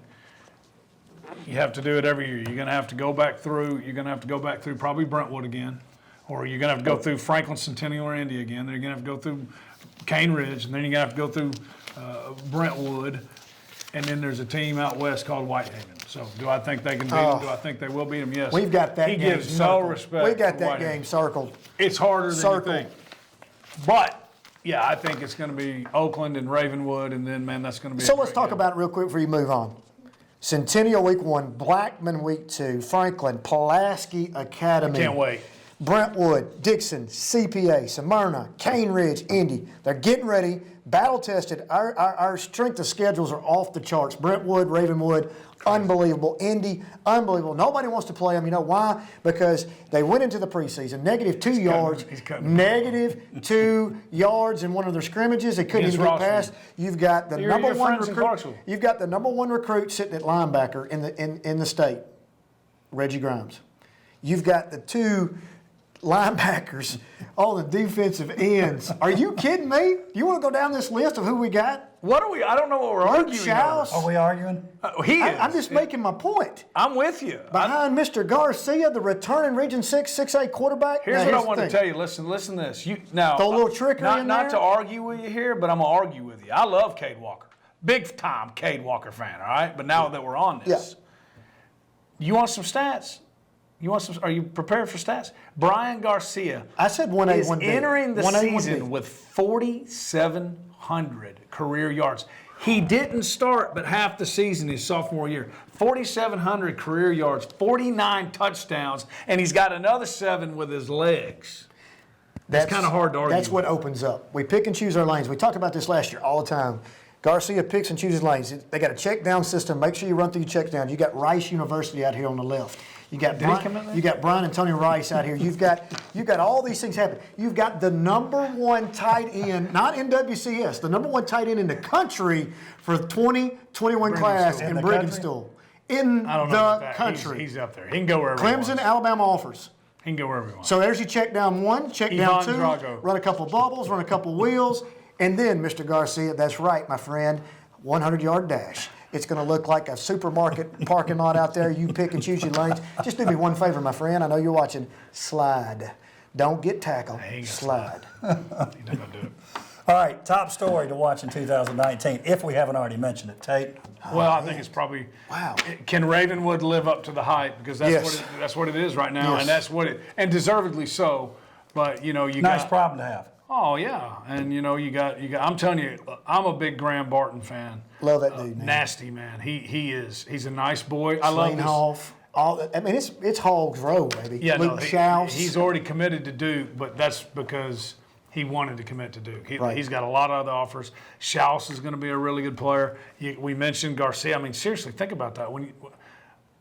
Speaker 2: You have to do it every year. You're going to have to go back through. You're going to have to go back through probably Brentwood again, or you're going to have to go through Franklin Centennial or Indy again. Then you're going to have to go through Cane Ridge, and then you're going to have to go through Brentwood, and then there's a team out west called Whitehaven. So, do I think they can beat them? Do I think they will beat them? Yes.
Speaker 1: We've got that
Speaker 2: He
Speaker 1: game
Speaker 2: gives no
Speaker 1: circled.
Speaker 2: respect.
Speaker 1: We've got
Speaker 2: to
Speaker 1: that
Speaker 2: Whitehaven.
Speaker 1: game circled.
Speaker 2: It's harder than
Speaker 1: Circled.
Speaker 2: you think. But, yeah, I think it's going to be Oakland and Ravenwood, and then, man, that's going to be
Speaker 1: So let's talk about it real quick before you move on. Centennial week 1, Blackman week 2, Franklin, Pulaski Academy.
Speaker 2: Can't wait.
Speaker 1: Brentwood, Dixon, CPA, Smyrna, Cane Ridge, Indy. They're getting ready, battle tested. Our strength of schedules are off the charts. Brentwood, Ravenwood, unbelievable. Indy, unbelievable. Nobody wants to play them. You know why? Because they went into the preseason, -2 yards, -2 yards in one of their scrimmages. They couldn't
Speaker 2: Against
Speaker 1: even get
Speaker 2: Rossville.
Speaker 1: past. You've got the
Speaker 2: Your
Speaker 1: number 1
Speaker 2: friends in
Speaker 1: recruit.
Speaker 2: Clarksville.
Speaker 1: You've got the number 1 recruit sitting at linebacker in the state, Reggie Grimes. You've got the 2 linebackers, all the defensive ends. Are you kidding me? You want to go down this list of who we got?
Speaker 2: What are we? I don't know what we're arguing
Speaker 1: Schaus.
Speaker 3: Are we arguing?
Speaker 2: He is.
Speaker 1: I'm just making my point.
Speaker 2: I'm with you.
Speaker 1: Behind Mr. Garcia, the returning Region 6, 6A quarterback.
Speaker 2: Here's
Speaker 1: now,
Speaker 2: what I
Speaker 1: the
Speaker 2: want to
Speaker 1: thing.
Speaker 2: tell you. Listen to this. Now,
Speaker 1: Throw a little trickery in
Speaker 2: not
Speaker 1: there?
Speaker 2: to argue with you here, but I'm going to argue with you. I love Cade Walker. Big time Cade Walker fan, all right? But now that we're on this, you want some stats? Are you prepared for stats? Brian Garcia
Speaker 1: I said 1A,
Speaker 2: is
Speaker 1: 1B.
Speaker 2: entering the
Speaker 1: 1A, 1B.
Speaker 2: season with 4,700 career yards. He didn't start but half the season his sophomore year. 4,700 career yards, 49 touchdowns, and he's got another 7 with his legs. That's kind of hard to argue.
Speaker 1: That's what opens up. We pick and choose our lanes. We talked about this last year all the time. Garcia picks and chooses lanes. They got a check down system. Make sure you run through your check downs. You got Rice University out here on the left. You got Brian and Tony Rice out here. You've got all these things happening. You've got the number 1 tight end, not in WCS, the number 1 tight end in the country for the 2021 class in Briggenstool. In
Speaker 2: I don't know
Speaker 1: the
Speaker 2: about that.
Speaker 1: country.
Speaker 2: He's up there. He can go wherever he
Speaker 1: Clemson,
Speaker 2: wants.
Speaker 1: Alabama offers.
Speaker 2: He can go wherever he wants.
Speaker 1: So there's your check down 1, check down 2,
Speaker 2: Drago.
Speaker 1: run a couple bubbles, run a couple wheels, and then, Mr. Garcia, that's right, my friend, 100-yard dash. It's going to look like a supermarket parking lot out there. You pick and choose your lanes. Just do me one favor, my friend. I know you're watching. Slide. Don't get tackled. Slide.
Speaker 2: He's not going to do it.
Speaker 3: All right, top story to watch in 2019, if we haven't already mentioned it. Tate?
Speaker 2: Well, I think it's probably.
Speaker 1: Wow.
Speaker 2: Can Ravenwood live up to the hype? Because that's what it is right now,
Speaker 1: Yes.
Speaker 2: and that's what and deservedly so. But you
Speaker 3: Nice
Speaker 2: got.
Speaker 3: problem to have.
Speaker 2: Oh yeah, and you got. I'm telling you, I'm a big Graham Barton fan.
Speaker 1: Love that dude, man.
Speaker 2: Nasty man. He is. He's a nice boy. I love this.
Speaker 1: Hoff. It's Hogs Row, baby.
Speaker 2: Yeah,
Speaker 1: Luke
Speaker 2: no,
Speaker 1: Schaus.
Speaker 2: he's already committed to Duke, but that's because he wanted to commit to Duke.
Speaker 1: Right.
Speaker 2: He's got a lot of other offers. Schaus is going to be a really good player. We mentioned Garcia. I mean, seriously, think about that.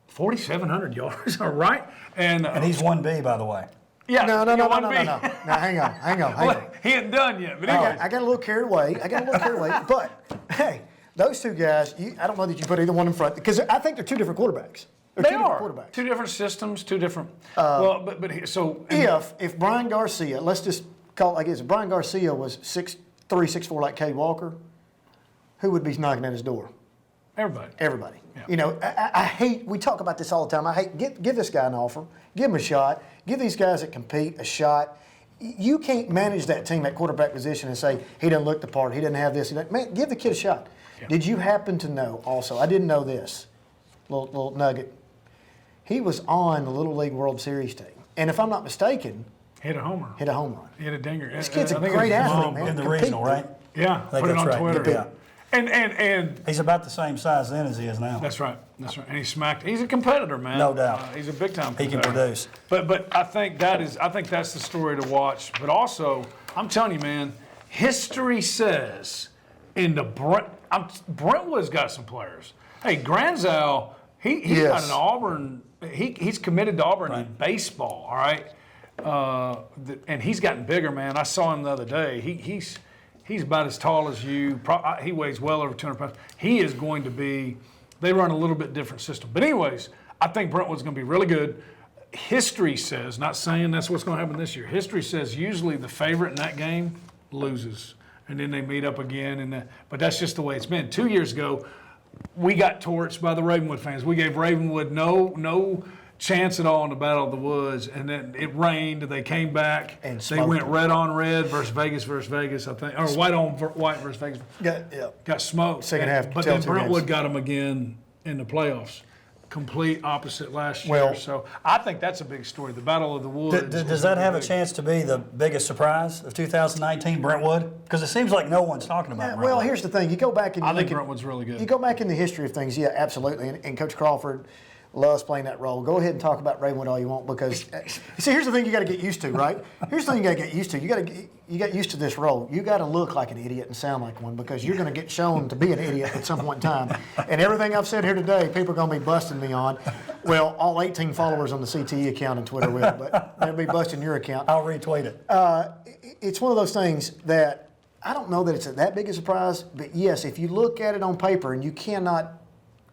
Speaker 2: 4,700 yards, all right? And
Speaker 3: he's 1B, by the way.
Speaker 2: yeah,
Speaker 1: No.
Speaker 2: he won
Speaker 1: Now,
Speaker 2: B.
Speaker 1: hang on.
Speaker 2: Well, he ain't done yet, but anyway.
Speaker 1: I got a little carried away. But, hey, those two guys, I don't know that you put either one in front, because I think they're two different quarterbacks. They're
Speaker 2: They
Speaker 1: two
Speaker 2: are
Speaker 1: different quarterbacks.
Speaker 2: two different systems, two different. So
Speaker 1: If Brian Garcia, let's just call it like this, if Brian Garcia was 6'3", 6'4", like Cade Walker, who would be knocking at his door?
Speaker 2: everybody.
Speaker 1: Yeah. I hate, we talk about this all the time. I hate, give this guy an offer, give him a shot, give these guys that compete a shot. You can't manage that team at quarterback position and say, he doesn't look the part, he doesn't have this. Man, give the kid a shot. Yeah. Did you happen to know also, I didn't know this, little nugget, he was on the Little League World Series team. And if I'm not mistaken,
Speaker 2: Hit a homer.
Speaker 1: hit a home run.
Speaker 2: Hit a dinger.
Speaker 1: This kid's a
Speaker 2: I think
Speaker 1: great
Speaker 2: it was his
Speaker 1: athlete,
Speaker 2: mom.
Speaker 1: man.
Speaker 3: In the
Speaker 1: Compete,
Speaker 3: regional, right?
Speaker 2: Yeah,
Speaker 3: I think
Speaker 2: put it on
Speaker 3: that's right.
Speaker 2: Twitter.
Speaker 3: Yeah.
Speaker 2: And
Speaker 3: He's about the same size then as he is now.
Speaker 2: that's right. That's right. And he smacked. He's a competitor, man.
Speaker 3: No doubt.
Speaker 2: He's a big time.
Speaker 3: He can
Speaker 2: competitor.
Speaker 3: produce.
Speaker 2: But I think that's the story to watch. But also, I'm telling you, man, history says in the Brentwood's got some players. Hey, Granzow, he's
Speaker 1: Yes.
Speaker 2: got an Auburn. He's committed to Auburn in baseball. All right. And he's gotten bigger, man. I saw him the other day. He's about as tall as you. He weighs well over 200 pounds. He is going to be. They run a little bit different system. But anyways, I think Brentwood's going to be really good. History says, not saying that's what's going to happen this year. History says usually the favorite in that game loses, and then they meet up again. But that's just the way it's been. 2 years ago, we got torched by the Ravenwood fans. We gave Ravenwood no chance at all in the Battle of the Woods, and then it rained. They came back.
Speaker 1: And
Speaker 2: they went red on red versus Vegas, I think, or white on white versus Vegas. Got smoked.
Speaker 1: Second half,
Speaker 2: but then
Speaker 1: tell two
Speaker 2: Brentwood
Speaker 1: games.
Speaker 2: got them again in the playoffs. Complete opposite last year.
Speaker 1: Well-
Speaker 2: So I think that's a big story. The Battle of the Woods.
Speaker 3: Does that have a chance to be the biggest surprise of 2019, Brentwood? Because it seems like no one's talking about Brentwood.
Speaker 1: Well, here's the thing. You go back and you
Speaker 2: I think
Speaker 1: look at-
Speaker 2: Brentwood's really good.
Speaker 1: You go back in the history of things, yeah, absolutely. And Coach Crawford loves playing that role. Go ahead and talk about Ravenwood all you want because, see, here's the thing you got to get used to, right? Here's the thing you got to get used to. You got used to this role. You got to look like an idiot and sound like one because you're going to get shown to be an idiot at some point in time. And everything I've said here today, people are going to be busting me on. Well, all 18 followers on the CTE account on Twitter will, but they'll be busting your account.
Speaker 3: I'll retweet it.
Speaker 1: It's one of those things that I don't know that it's that big a surprise, but yes, if you look at it on paper and you cannot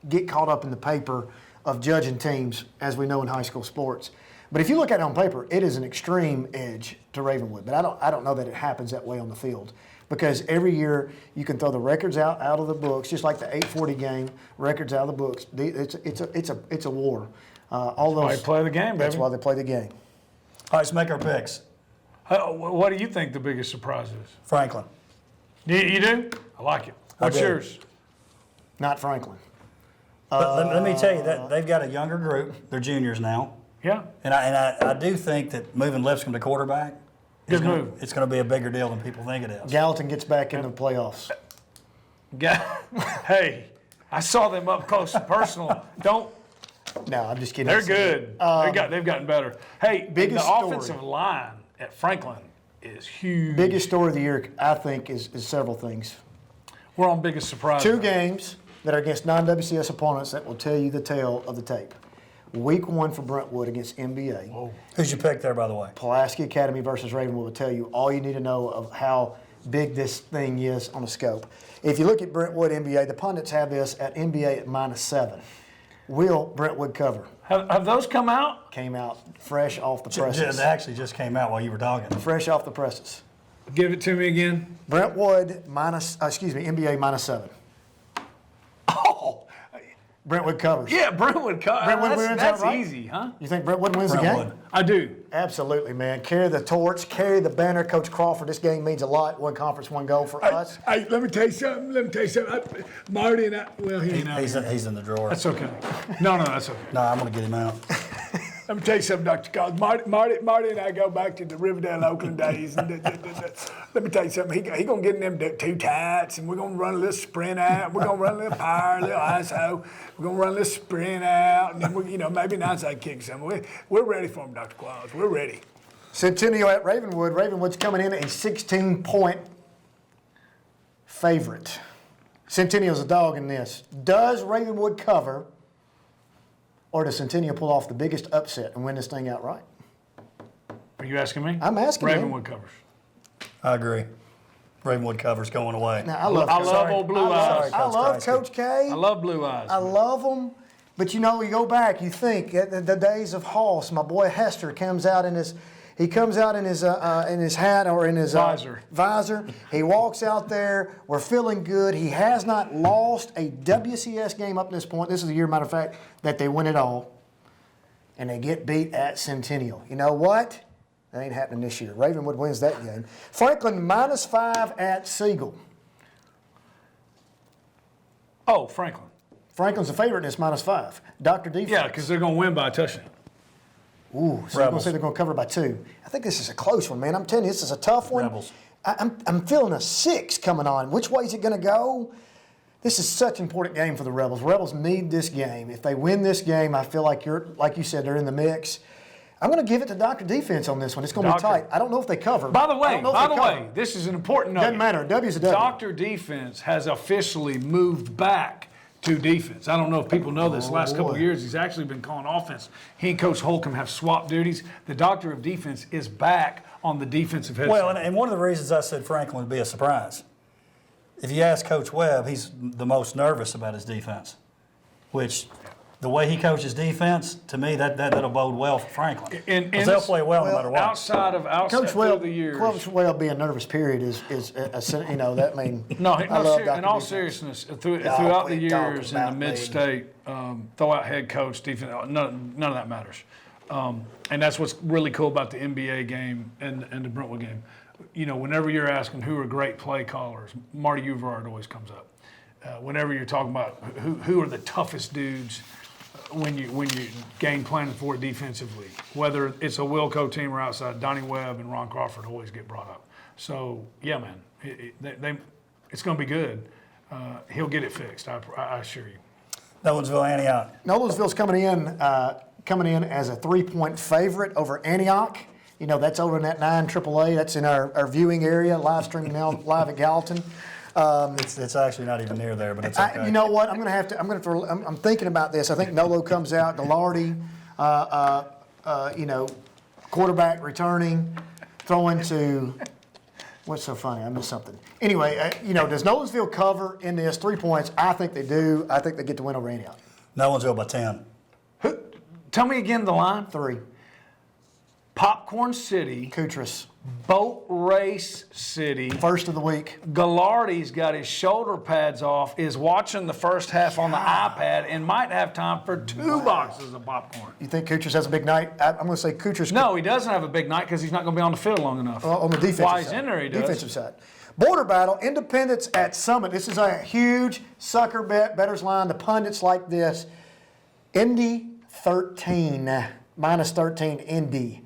Speaker 1: get caught up in the paper of judging teams, as we know in high school sports. But if you look at it on paper, it is an extreme edge to Ravenwood. But I don't know that it happens that way on the field, because every year you can throw the records out of the books, just like the 840 game, records out of the books. It's a war. All those.
Speaker 2: Why they play the game, baby.
Speaker 1: That's why they play the game.
Speaker 3: All right, let's make our picks.
Speaker 2: What do you think the biggest surprise is?
Speaker 3: Franklin.
Speaker 2: You do? I like it. What's
Speaker 3: do.
Speaker 2: yours?
Speaker 1: Not Franklin.
Speaker 3: But let me tell you that they've got a younger group. They're juniors now.
Speaker 2: Yeah.
Speaker 3: And I do think that moving Lipscomb to quarterback
Speaker 2: Good move.
Speaker 3: it's going to be a bigger deal than people think it is.
Speaker 1: Gallatin gets back into the playoffs.
Speaker 2: Hey, I saw them up close and personal. Don't.
Speaker 1: No, I'm just kidding.
Speaker 2: They're good. They've gotten better. Hey,
Speaker 1: biggest
Speaker 2: the
Speaker 1: story.
Speaker 2: offensive line at Franklin is huge.
Speaker 1: Biggest story of the year, I think, is several things.
Speaker 2: We're on biggest surprise.
Speaker 1: 2 games that are against non-WCS opponents that will tell you the tale of the tape. Week 1 for Brentwood against NBA.
Speaker 2: Whoa.
Speaker 3: Who's your pick there, by the way?
Speaker 1: Pulaski Academy versus Ravenwood will tell you all you need to know of how big this thing is on the scope. If you look at Brentwood NBA, the pundits have this at NBA at -7. Will Brentwood cover?
Speaker 2: Have those come out?
Speaker 1: Came out fresh off the presses.
Speaker 3: They actually just came out while you were talking.
Speaker 1: Fresh off the presses.
Speaker 2: Give it to me again.
Speaker 1: Brentwood NBA -7.
Speaker 2: Oh,
Speaker 1: Brentwood covers.
Speaker 2: yeah, Brentwood.
Speaker 1: Brentwood wins
Speaker 2: That's
Speaker 1: outright?
Speaker 2: easy, huh?
Speaker 1: You think Brentwood wins the game?
Speaker 3: Brentwood.
Speaker 2: I do.
Speaker 1: Absolutely, man. Carry the torch, carry the banner. Coach Crawford, this game means a lot. 1 conference, 1 goal for us.
Speaker 2: Hey, let me tell you something. Marty and I, well, he's not.
Speaker 3: He's in the drawer.
Speaker 2: That's okay. No, that's okay.
Speaker 3: No, I'm going to get him out.
Speaker 2: Let me tell you something, Dr. Collins. Marty and I go back to the Riverdale, Oakland days. And let me tell you something. He gonna get in them 2 tights, and we're gonna run a little sprint out. We're gonna run a little power, a little ISO. We're gonna run a little sprint out, and then maybe an outside kick something. We're ready for him, Dr. Qualls. We're ready.
Speaker 1: Centennial at Ravenwood. Ravenwood's coming in a 16-point favorite. Centennial's a dog in this. Does Ravenwood cover, or does Centennial pull off the biggest upset and win this thing outright?
Speaker 2: Are you asking me?
Speaker 1: I'm asking you.
Speaker 2: Ravenwood covers.
Speaker 3: I agree. Ravenwood covers going away.
Speaker 1: Now, I love
Speaker 2: old Blue Eyes.
Speaker 1: I love Coach K.
Speaker 2: I love Blue Eyes.
Speaker 1: I love them. But you go back, you think the days of Hoss. My boy Hester comes out in his hat or in his visor. He walks out there. We're feeling good. He has not lost a WCS game up to this point. This is the year, matter of fact, that they win it all, and they get beat at Centennial. You know what? That ain't happening this year. Ravenwood wins that game. Franklin -5 at Siegel.
Speaker 2: Oh, Franklin.
Speaker 1: Franklin's a favorite in this -5. Dr. Defense.
Speaker 2: Yeah, because they're going to win by a touchdown.
Speaker 1: Ooh, so you're going to say they're going to cover by 2. I think this is a close one, man. I'm telling you, this is a tough one.
Speaker 3: Rebels.
Speaker 1: I'm feeling a 6 coming on. Which way is it going to go? This is such an important game for the Rebels. Rebels need this game. If they win this game, I feel like like you said, they're in the mix. I'm going to give it to Dr. Defense on this one. It's going to be tight. I don't know if they cover.
Speaker 2: By the way, this is an important note.
Speaker 1: Doesn't matter. W's a W.
Speaker 2: Dr. Defense has officially moved back to defense. I don't know if people know this. Last couple of years, he's actually been calling offense. He and Coach Holcomb have swapped duties. The Doctor of Defense is back on the defensive head.
Speaker 3: Well, and one of the reasons I said Franklin would be a surprise. If you ask Coach Webb, he's the most nervous about his defense, which the way he coaches defense, to me, that'll bode well for Franklin. Because they'll play well no matter what.
Speaker 2: Outside
Speaker 1: Coach Webb,
Speaker 2: the years.
Speaker 1: Coach Webb being nervous, period, is that mean.
Speaker 2: In all seriousness, throughout the years in the mid-state, throw out head coach, defense, none of that matters. And that's what's really cool about the NBA game and the Brentwood game. Whenever you're asking who are great play callers, Marty Uverard always comes up. Whenever you're talking about who are the toughest dudes when you game planning for it defensively, whether it's a WILLCO team or outside, Donnie Webb and Ron Crawford always get brought up. So yeah, man, it's going to be good. He'll get it fixed. I assure you.
Speaker 3: Nolensville, Antioch.
Speaker 1: Nolensville's coming in as a 3-point favorite over Antioch. That's over in that 9 AAA. That's in our viewing area, live streaming now, live at Gallatin.
Speaker 3: It's actually not even near there, but it's okay.
Speaker 1: You know what? I'm thinking about this. I think Nolo comes out. Gallardi, quarterback returning, throwing to. What's so funny? I missed something. Anyway, does Nolensville cover in this 3 points? I think they do. I think they get the win over Antioch.
Speaker 3: Nolensville by 10.
Speaker 2: Tell me again the line.
Speaker 1: 3.
Speaker 2: Popcorn City,
Speaker 1: Kutrus,
Speaker 2: Boat Race City.
Speaker 1: first of the week.
Speaker 2: Gallardi's got his shoulder pads off, is watching the first half on the iPad, and might have time for 2 boxes of popcorn.
Speaker 1: You think Kutrus has a big night? I'm going to say Kutrus.
Speaker 2: No, he doesn't have a big night because he's not going to be on the field long enough.
Speaker 1: On the defensive
Speaker 2: While
Speaker 1: side.
Speaker 2: he's in there, he does.
Speaker 1: Defensive side. Border battle, Independence at Summit. This is a huge sucker bet. Bettors line. The pundits like this. Indy 13, minus 13 Indy.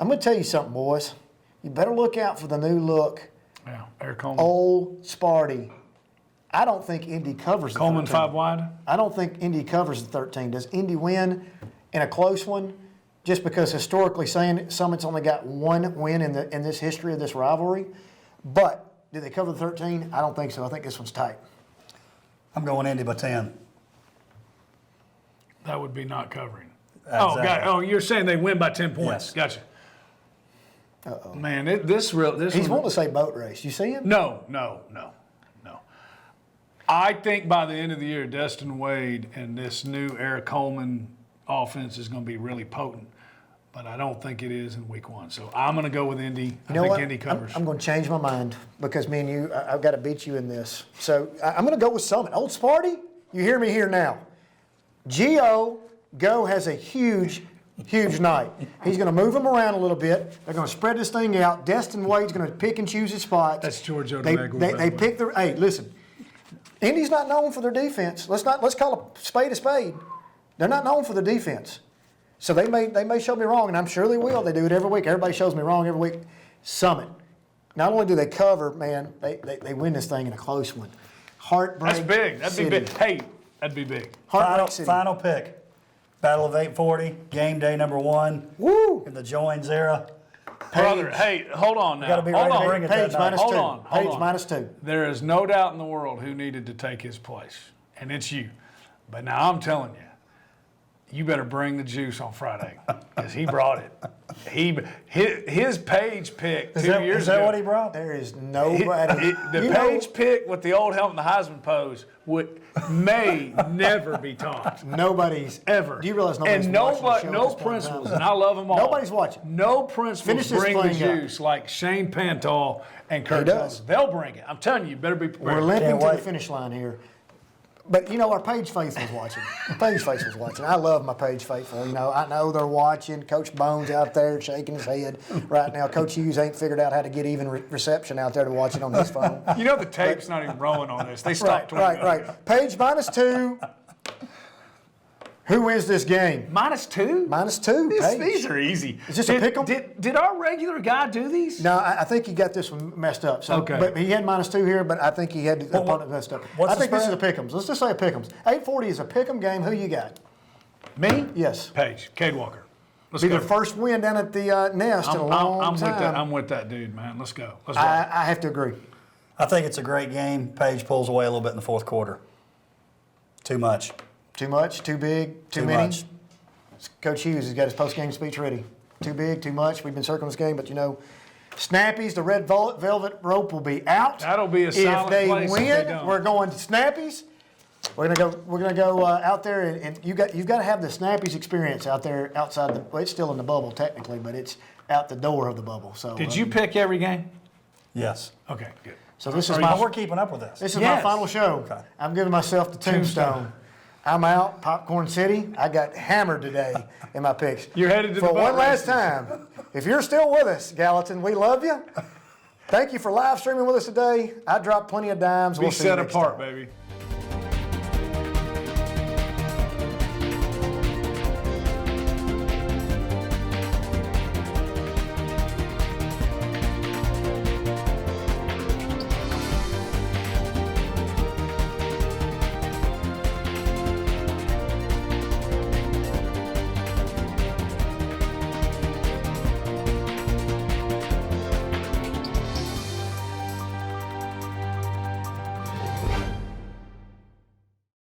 Speaker 1: I'm going to tell you something, boys. You better look out for the new look.
Speaker 2: Yeah, Eric Coleman.
Speaker 1: Old Sparty. I don't think Indy covers the
Speaker 2: Coleman
Speaker 1: 13.
Speaker 2: 5 wide.
Speaker 1: I don't think Indy covers the 13. Does Indy win in a close one? Just because historically saying Summit's only got 1 win in this history of this rivalry. But did they cover the 13? I don't think so. I think this one's tight.
Speaker 3: I'm going Indy by 10.
Speaker 2: That would be not covering.
Speaker 3: Exactly.
Speaker 2: Oh, got it. Oh, you're saying they win by 10 points.
Speaker 3: Yes.
Speaker 2: Gotcha. Man, this
Speaker 1: He's
Speaker 2: one.
Speaker 1: wanting to say boat race. You see him?
Speaker 2: No. I think by the end of the year, Destin Wade and this new Eric Coleman offense is going to be really potent. But I don't think it is in week 1. So I'm going to go with Indy. I think Indy covers.
Speaker 1: I'm going to change my mind because me and you, I've got to beat you in this. So I'm going to go with Summit. Old Sparty, you hear me here now. Go has a huge night. He's going to move them around a little bit. They're going to spread this thing out. Destin Wade's going to pick and choose his spots.
Speaker 2: That's George
Speaker 1: They pick their. Hey, listen. Indy's not known for their defense. Let's call a spade a spade. They're not known for their defense. So they may show me wrong, and I'm sure they will. They do it every week. Everybody shows me wrong every week. Summit. Not only do they cover, man, they win this thing in a close one. Heartbreak.
Speaker 2: That's big. That'd
Speaker 1: City.
Speaker 2: be big. Hey, that'd be big.
Speaker 1: Heartbreak City.
Speaker 3: Final pick. Battle of 840, game day number 1.
Speaker 1: Woo!
Speaker 3: In the Joins era.
Speaker 2: Brother, hey, hold on now.
Speaker 3: Gotta be
Speaker 2: hold
Speaker 3: ready to
Speaker 2: on.
Speaker 3: bring it
Speaker 1: Paige
Speaker 3: that night.
Speaker 1: minus
Speaker 2: Hold
Speaker 1: 2.
Speaker 2: on, hold
Speaker 1: Paige
Speaker 2: on.
Speaker 1: minus 2.
Speaker 2: There is no doubt in the world who needed to take his place, and it's you. But now I'm telling you, you better bring the juice on Friday because he brought it. His Paige pick 2 years ago.
Speaker 3: Is that what he brought?
Speaker 1: There is nobody.
Speaker 2: The Paige pick with the old helmet and the Heisman pose may never be topped.
Speaker 1: Nobody's
Speaker 2: Ever.
Speaker 1: Do you realize nobody's
Speaker 2: and
Speaker 1: watching the show at
Speaker 2: no
Speaker 1: this point in
Speaker 2: principals,
Speaker 1: time?
Speaker 2: and I love them all.
Speaker 1: Nobody's watching.
Speaker 2: No principals
Speaker 1: Finish this
Speaker 2: bring the
Speaker 1: thing up.
Speaker 2: juice like Shane Pantal and Kurt
Speaker 1: does.
Speaker 2: Johnson. They'll bring it. I'm telling you, you better be prepared.
Speaker 1: We're limping
Speaker 3: Can't
Speaker 1: to the
Speaker 3: wait.
Speaker 1: finish line here. But, you know, our Paige faithful's watching. Paige faithful's watching. I love my Paige faithful. You know, I know they're watching. Coach Bones out there shaking his head right now. Coach Hughes ain't figured out how to get even reception out there to watch it on his phone.
Speaker 2: You know the tape's not even rolling on this. They stopped 20 minutes ago.
Speaker 1: Right. Paige minus 2. Who wins this game?
Speaker 2: Minus 2?
Speaker 1: Minus 2, Paige.
Speaker 2: These are easy.
Speaker 1: Is this a pick 'em?
Speaker 2: Did our regular guy do these?
Speaker 1: No, I think he got this one messed up. So,
Speaker 2: Okay.
Speaker 1: But he had minus 2 here, but I think he had the opponent messed up.
Speaker 3: what's
Speaker 1: I
Speaker 3: the
Speaker 1: think this is a
Speaker 3: spread?
Speaker 1: pick'ems. Let's just say a pick'ems. 840 is a pick'em game. Who you got?
Speaker 2: Me?
Speaker 1: Yes.
Speaker 2: Paige. Cade Walker. Let's
Speaker 1: Be
Speaker 2: go.
Speaker 1: their first win down at the Nest in a long
Speaker 2: I'm
Speaker 1: time.
Speaker 2: with that. I'm with that dude, man. Let's go. Let's go.
Speaker 1: I have to agree.
Speaker 3: I think it's a great game. Paige pulls away a little bit in the fourth quarter. Too much.
Speaker 1: Too much, too big, too
Speaker 3: Too
Speaker 1: many.
Speaker 3: much.
Speaker 1: Coach Hughes has got his post-game speech ready. Too big, too much. We've been circling this game, but you know, Snappies, the red velvet rope will be out.
Speaker 2: That'll be a
Speaker 1: If
Speaker 2: silent
Speaker 1: they
Speaker 2: place if
Speaker 1: win,
Speaker 2: they don't.
Speaker 1: we're going to Snappies. We're gonna go out there, and you've got to have the Snappies experience out there outside the. Well, it's still in the bubble technically, but it's out the door of the bubble. So
Speaker 2: Did you pick every game?
Speaker 3: Yes.
Speaker 2: Okay, good.
Speaker 1: So this is
Speaker 2: Are
Speaker 1: my.
Speaker 3: Oh, we're keeping up with this.
Speaker 1: This is
Speaker 2: Yes.
Speaker 1: my final show.
Speaker 3: Okay.
Speaker 1: I'm giving myself the tombstone. I'm out, Popcorn City. I got hammered today in my picks.
Speaker 2: You're headed to
Speaker 1: For
Speaker 2: the boat
Speaker 1: one last
Speaker 2: races.
Speaker 1: time. If you're still with us, Gallatin, we love you. Thank you for live streaming with us today. I dropped plenty of dimes.
Speaker 2: Be
Speaker 1: We'll see you
Speaker 2: set
Speaker 1: next
Speaker 2: apart,
Speaker 1: time.
Speaker 2: baby.